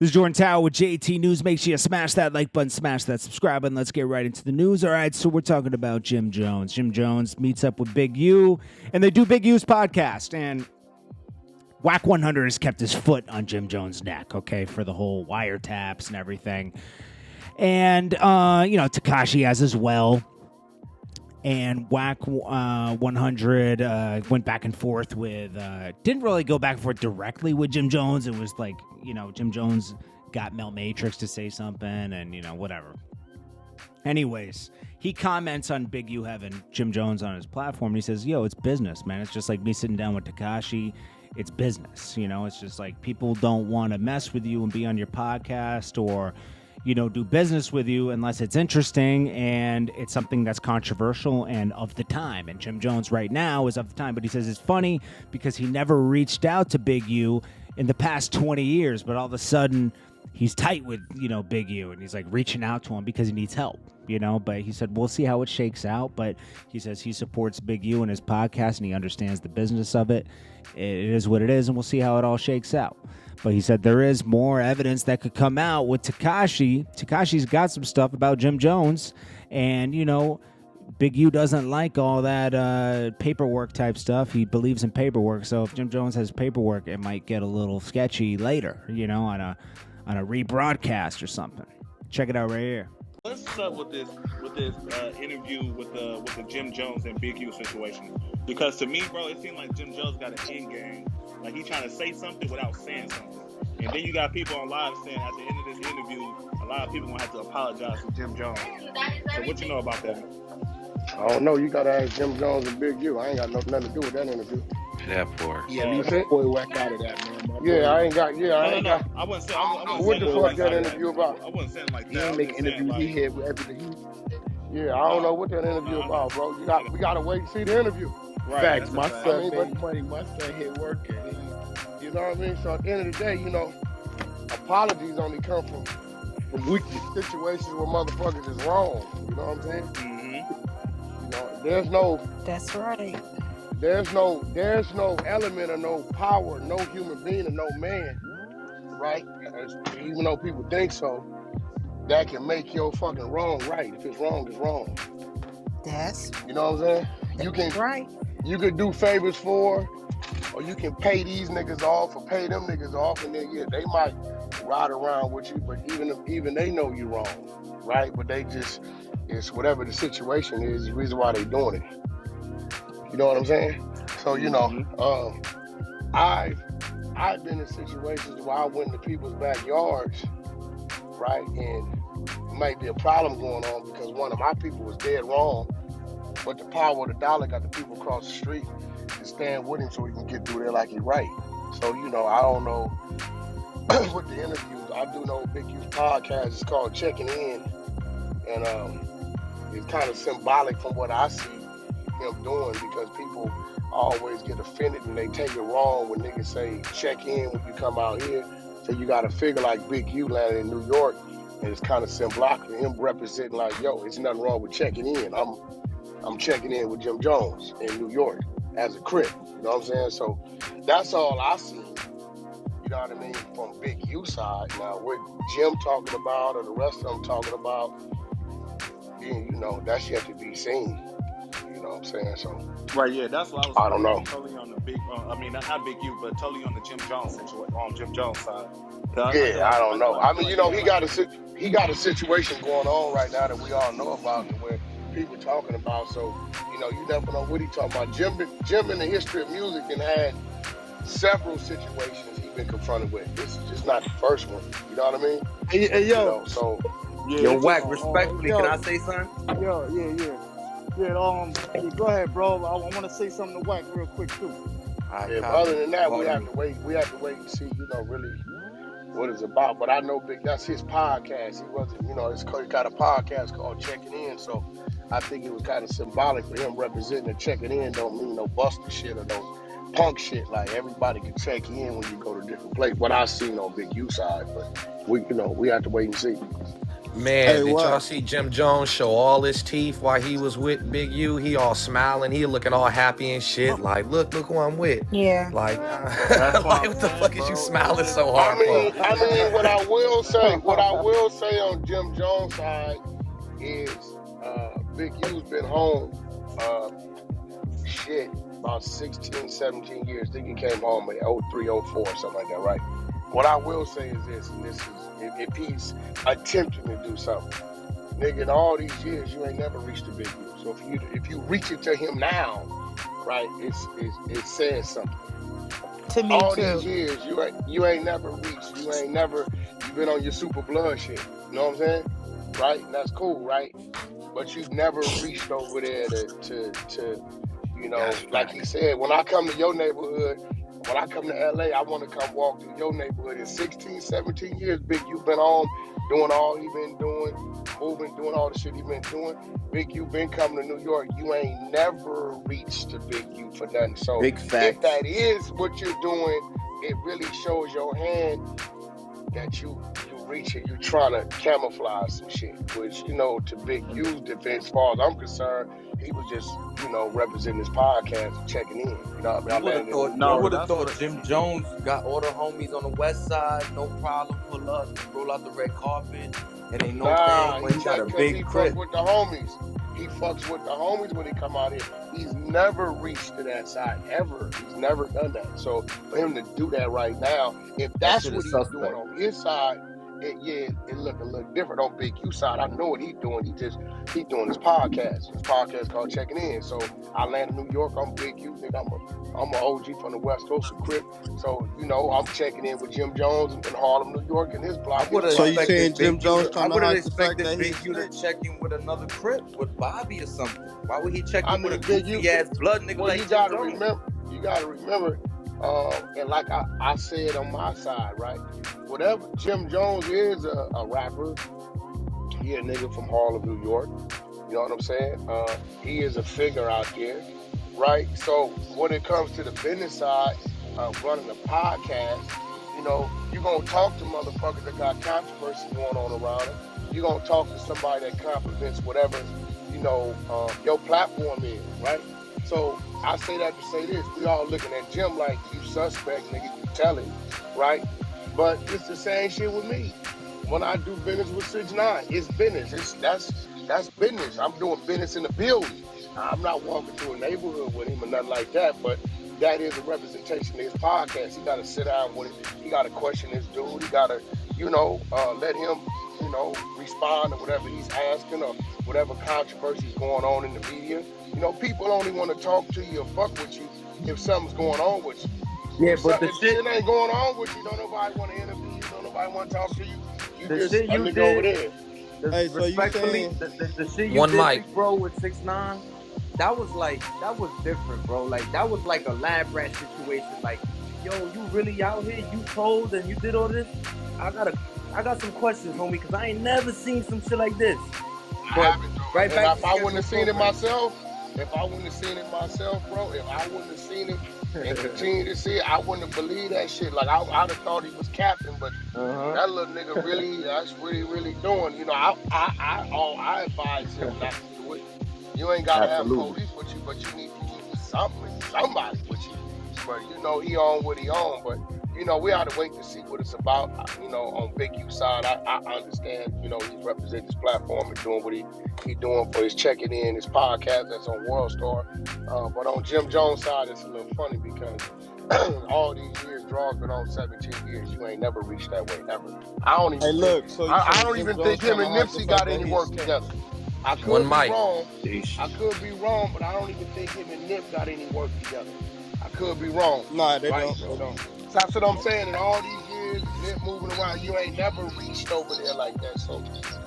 This is Jordan Tower with JT News. Make sure you smash that like button, smash that subscribe button. Let's get right into the news. All right, so we're talking about Jim Jones. Jim Jones meets up with Big U, and they do Big U's podcast. And Wack 100 has kept his foot on Jim Jones' neck, okay, for the whole wiretaps and everything. And, Tekashi has as well. And Wack 100 went back and forth with, didn't really go back and forth directly with Jim Jones. It was like, Jim Jones got Mel Matrix to say something and, whatever. Anyways, he comments on Big U having Jim Jones on his platform. And he says, it's business, man. It's just like me sitting down with Tekashi. It's business, It's just like people don't want to mess with you and be on your podcast or do business with you unless it's interesting and it's something that's controversial and of the time. And Jim Jones right now is of the time, but he says it's funny because he never reached out to Big U in the past 20 years, but all of a sudden he's tight with, Big U, and he's like reaching out to him because he needs help, but he said, we'll see how it shakes out. But he says he supports Big U and his podcast and he understands the business of it. It is what it is, and we'll see how it all shakes out. But he said there is more evidence that could come out with Tekashi. Tekashi's got some stuff about Jim Jones. And, Big U doesn't like all that paperwork type stuff. He believes in paperwork. So if Jim Jones has paperwork, it might get a little sketchy later, on a rebroadcast or something. Check it out right here. Let's start with this interview with the Jim Jones and Big U situation. Because to me, bro, it seemed like Jim Jones got an end game. Like he's trying to say something without saying something. And then you got people on live saying at the end of this interview, a lot of people gonna have to apologize to Jim Jones. So what you know about that? I don't know. You gotta ask Jim Jones and Big U. I ain't got nothing to do with that interview. That part. Yeah, leave that boy Wack out of that, man. I got. I wouldn't say. What the fuck that interview about? I wasn't saying like He that. ain't making interviews. He had with everything. Yeah, I don't know what that interview about, bro. We gotta wait and see the interview. Right, Facts. My fact. son made money. My son hit working. You know what I mean? So at the end of the day, apologies only come from weakness situations where motherfuckers is wrong. You know what I'm saying? Mm-hmm. There's no. That's right. There's no element or no power, no human being or no man, right? Even though people think so, that can make your fucking wrong right. If it's wrong, it's wrong. You know what I'm saying? Right. You could do favors for, or you can pay these niggas off or pay them niggas off, and then they might ride around with you, but even they know you wrong, right? But they just, it's whatever the situation is, the reason why they doing it. You know what I'm saying? So, I've been in situations where I went into people's backyards, right? And it might be a problem going on because one of my people was dead wrong, but the power of the dollar got the people across the street to stand with him so he can get through there like he's right. So, I don't know what the interviews. I do know Big U's podcast is called Checking In, and it's kind of symbolic from what I see him doing because people always get offended and they take it wrong when niggas say check in when you come out here. So you got to figure like Big U landed in New York, and it's kind of symbolic of him representing like, it's nothing wrong with checking in. I'm checking in with Jim Jones in New York as a Crip. You know what I'm saying? So that's all I see. You know what I mean? From Big U side. Now what Jim talking about or the rest of them talking about, that's yet to be seen. You know what I'm saying? So Right, yeah, that's what I was. I don't know. Totally on the big, not Big U, but totally on the Jim Jones situation, on Jim Jones side. I don't know. I mean, he got a situation going on right now that we all know about and where people talking about. So, you never know what he talking about. Jim in the history of music and had several situations he's been confronted with. This is just not the first one. You know what I mean? Hey, yo. Yo, Wack, respectfully, can I say something? Yeah, go ahead, bro. I want to say something to Wack real quick too. But other than that, we have to wait. We have to wait and see, really what it's about. But I know that's his podcast. He wasn't, he got a podcast called Checking In. So I think it was kind of symbolic for him representing the checking in. Don't mean no buster shit or no punk shit. Like everybody can check in when you go to different places. What I seen on Big U side, but we have to wait and see. Man, Hey, did y'all Wack. see Jim Jones show all his teeth while he was with Big U? He all smiling, he looking all happy and shit. Like, look who I'm with. Yeah. Like, That's what like I'm what the saying, fuck is you bro. smiling so I hard for? mean, what I will say on Jim Jones' side is Big U's been home about 16, 17 years. I think he came home in 03, 04, something like that, right? What I will say is this, and this is if he's attempting to do something, nigga, in all these years you ain't never reached a Big U. So if you reach it to him now, right, it says something. To me All too. these years you ain't never reached. You've been on your super blood shit. You know what I'm saying? Right? And that's cool, right? But you've never reached over there to you know, like he said, when I come to your neighborhood, when I come to LA, I want to come walk through your neighborhood. In 16, 17 years, Big U been on, doing all he been doing, moving, doing all the shit he been doing. Big U been coming to New York. You ain't never reached the Big U for nothing. So Big facts. if that is what you're doing, it really shows your hand that you reaching, you trying to camouflage some shit, which, you know, to Big U's defense, as far as I'm concerned, he was just, you know, representing his podcast and checking in. You know what I mean? I would have thought Jim Jones got all the homies on the west side, no problem, pull up, roll out the red carpet, and ain't no thing when he got a big crib. He fucks with the homies. He fucks with the homies when he come out here. He's never reached to that side, ever. He's never done that. So for him to do that right now, if that's what he's doing on his side, it look a little different on Big U side. I know what he's doing. He's doing his podcast. His podcast called Checking In. So I landed in New York. I'm Big U. I'm an OG from the West Coast of Crip. So, you know, I'm checking in with Jim Jones in Harlem, New York, and his block. So you saying Jim Jones kind of hide the fact that Big U to check in with another Crip, with Bobby or something? Why would he check in with a goofy ass blood nigga? Well, like you gotta remember, and like I said on my side, right? Whatever Jim Jones is a rapper, he a nigga from Harlem, New York. You know what I'm saying? He is a figure out there, right? So when it comes to the business side of running a podcast, you know, you're gonna talk to motherfuckers that got controversy going on around them. You're gonna talk to somebody that complements whatever, you know, your platform is, right? So I say that to say this: we all looking at Jim like you suspect, nigga, you tell him, right? But it's the same shit with me. When I do business with 6ix9ine, it's business. That's business. I'm doing business in the building. I'm not walking through a neighborhood with him or nothing like that, but that is a representation of his podcast. He got to sit down with him. He got to question this dude. He got to, you know, let him, you know, respond to whatever he's asking or whatever controversy is going on in the media. You know, people only want to talk to you or fuck with you if something's going on with you. Yeah, but the if shit ain't going on with you, don't nobody want to interview you, don't nobody want to talk to you. You the just shit you nigga did, over there. Hey, so you saying the shit you One did, mic. big bro, with 6ix9ine, that was different, bro. Like that was like a lab rat situation. Like, yo, you really out here? You told and you did all this? I got some questions, homie, because I ain't never seen some shit like this. But right back, if I wouldn't have seen it myself, bro, if I wouldn't have seen it and continue to see it, I wouldn't have believed that shit. Like I'd have thought he was capping, but that little nigga really, that's what he really doing. You know, I advise him not to do it. You ain't gotta have police with you, but you need to keep somebody with you. But you know, he on what he on, but you know, we ought to wait to see what it's about. You know, on Big U side, I understand, you know, he's representing his platform and doing what he doing for his checking in, his podcast that's on World Star. But on Jim Jones' side, it's a little funny because all these years, Draw's been on 17 years. You ain't never reached that way, ever. I don't even think him and Nipsey got any work together. I could be wrong, but I don't even think him and Nip got any work together. I could be wrong. Nah, they right? don't. So that's what I'm saying. In all these years, Nip moving around, you ain't never reached over there like that. So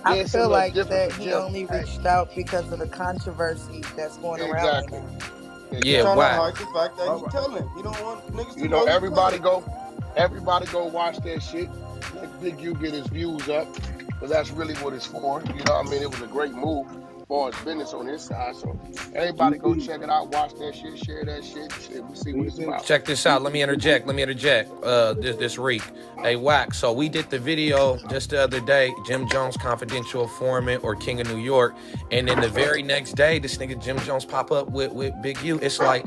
I feel like that he only reached out because of the controversy that's going around. Yeah, Wack. The fact that he telling. He don't want niggas to you know, everybody go watch that shit. Let Big U get his views up, because that's really what it's for. You know what I mean? It was a great move. far as business on his side. So everybody go check it out, watch that shit, share that shit. We see what it's about. Check this out. Let me interject. This Reek. Hey, Wack. So we did the video just the other day. Jim Jones, confidential informant or King of New York, and then the very next day, this nigga Jim Jones pop up with Big U. It's like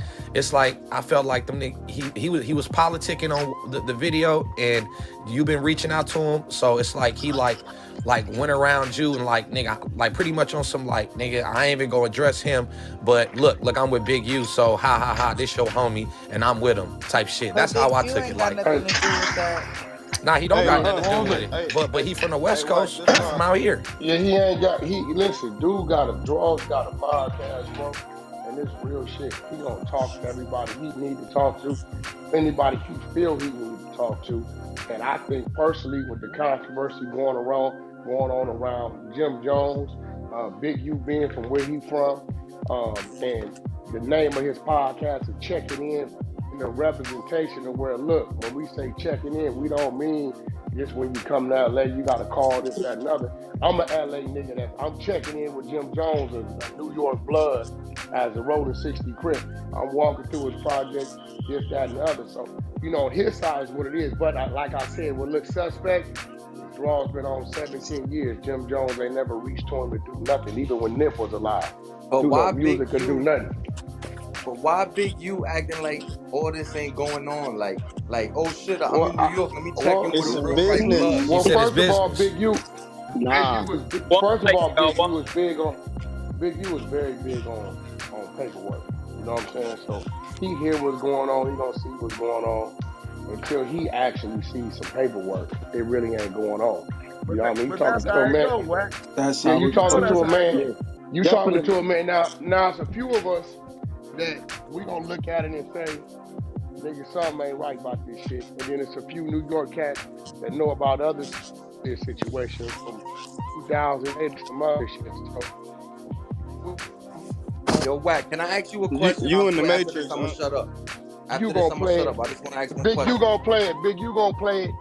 I felt like he was politicking on the video, and you've been reaching out to him. So it's like he like went around you and like nigga, like pretty much on some like nigga, I ain't even gonna address him, but look, I'm with Big U, so ha, this your homie, and I'm with him type shit. That's how I took it. Like, nah, he don't got nothing to do with it. But he from the West Coast, he from out here. Yeah, listen, dude got a podcast, bro, and it's real shit. He gonna talk to everybody he need to talk to, anybody he feel he need to talk to. And I think personally, with the controversy going on around Jim Jones, Big U being from where he from, and the name of his podcast is Checking In, the representation of where, look, when we say checking in, we don't mean just when you come to LA, you got to call this, that, and other. I'm an LA nigga I'm checking in with Jim Jones and New York blood as a Rolling 60 Crip. I'm walking through his project, this, that, and the other. So, his side is what it is. But like I said, what looks suspect, the draw's been on 17 years. Jim Jones ain't never reached to him to do nothing, even when Nip was alive. But why music could do nothing. But why Big U acting like all this ain't going on? Like, oh shit, I'm in New York. Let me check in with a real business. Well, first of all, Big U. Nah. Big U was big on. Big U was very big on paperwork. You know what I'm saying? So he hear what's going on. He don't see what's going on until he actually sees some paperwork. It really ain't going on. You know what I mean? You talking to a man. You talking to a man. You talking to a man. Now it's a few of us that we gonna look at it and say, nigga, something ain't right about this shit. And then it's a few New York cats that know about other situations from 2008 to some other shit. So, yo, Wack, can I ask you a question? You in the Matrix, I'm gonna shut up. After you this, gonna I'm play gonna shut it. up. I just wanna ask one Big question. U gonna play it. Big U gonna play it.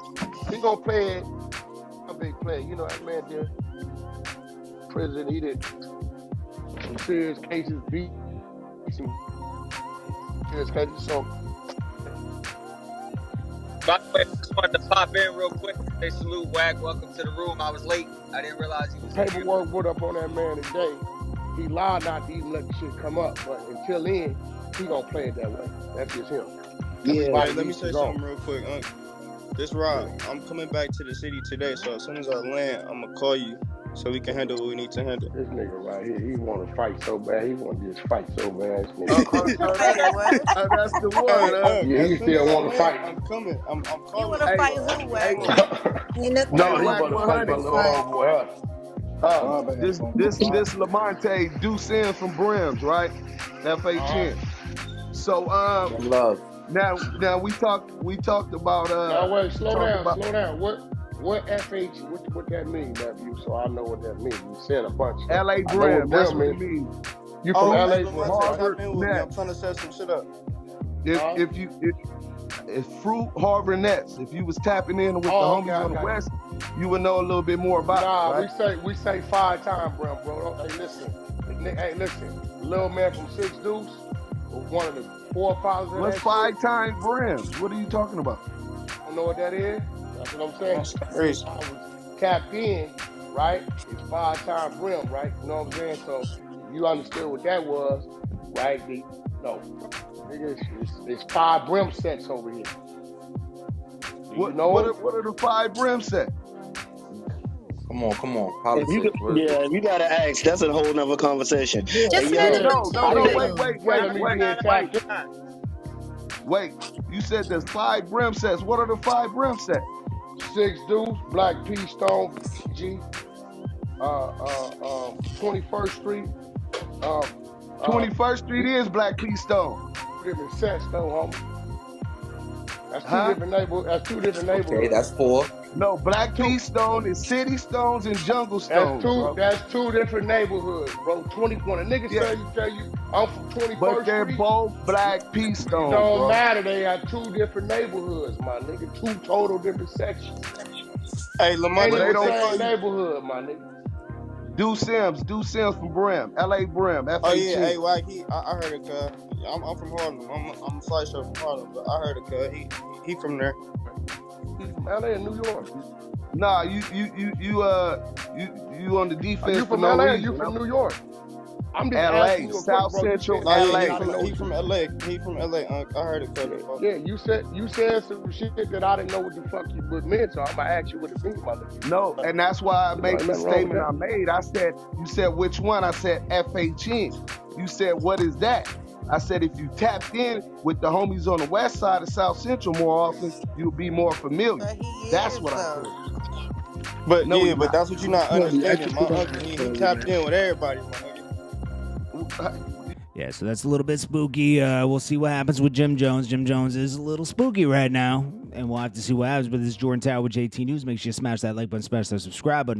He gonna play it. A big play. You know that man did prison. He did some serious cases, beat some serious cases. So, By the way, I just wanted to pop in real quick. Say salute, Wack. Welcome to the room. I was late. I didn't realize you was paperwork put up on that man today. He lied not to even let the shit come up, but until then, he gonna play it that way. That's just him. Yeah. Let me say something real quick. This Rob, I'm coming back to the city today, so as soon as I land, I'm gonna call you so we can handle what we need to handle. This nigga right here, he want to fight so bad. He want to just fight so bad. That's the one. Yeah, he still want to fight. I'm coming. I'm calling. You want to fight who, Wack? No, he want to fight my little homeboy. This Lamonte Ducin from Brims, right? FHN. So love. Now we talked about now wait, slow down. What FH what that mean, nephew? So I know what that means. You said a bunch. LA Brims, that's what it means. You from LA? I'm trying to set some shit up. If Fruit Harvard Nets, if you was tapping in with the homies on the West, you would know a little bit more about it. Right? we say 5-time bro. Hey, listen. Little man from 6 Deuce was one of the forefathers of What's 5-time Brims? What are you talking about? Don't know what that is? That's what I'm saying. That's crazy. I was tapped in, right? It's 5-time Brim, right? You know what I'm saying? So you understood what that was, right? It's 5 Brim sets over here. What are the 5 Brim sets? Come on. Politics. If you gotta ask, that's a whole nother conversation. Wait. You said there's 5 Brim sets. What are the 5 Brim sets? 6 Deuce, Black P Stone, G, 21st Street. 21st Street is Black P Stone. Different sets though, homie. That's two different neighborhoods. Okay, that's 4. No, Black P Stone is City Stones and Jungle Stones. That's 2 different neighborhoods, bro. 21. A nigga tell you I'm from 21st but they're Street. both Black P Stones. It don't matter. They are 2 different neighborhoods, my nigga. 2 total different sections. Hey, Lamar, they don't same neighborhood, my nigga. Do Sims from Brim, LA Brim, FHG. Oh yeah, hey Wack, I heard it, cuz. I'm from Harlem. I'm a fly show from Harlem, but I heard it, cuz. He from there. He's from LA and New York. Nah, you on the defense. Are you from for no LA or reason. you from New York? I'm just LA, asking you a South question, Central, bro. You said LA. He from LA. He from LA. I heard it, cuz. Yeah, you said some shit that I didn't know what the fuck you meant, so I'm gonna ask you what it means, my nigga. No, and that's why I made the nothing wrong with statement that. I made. You said which one? I said FHN. You said what is that? I said if you tapped in with the homies on the west side of South Central more often, you'll be more familiar. That's what I said. But No, yeah, but that's what you're not understanding. My actually uncle, he tapped in with everybody, my nigga. Yeah, so that's a little bit spooky. We'll see what happens with Jim Jones. Jim Jones is a little spooky right now, and we'll have to see what happens. But this is Jordan Tower with JT News. Make sure you smash that like button, smash that subscribe button.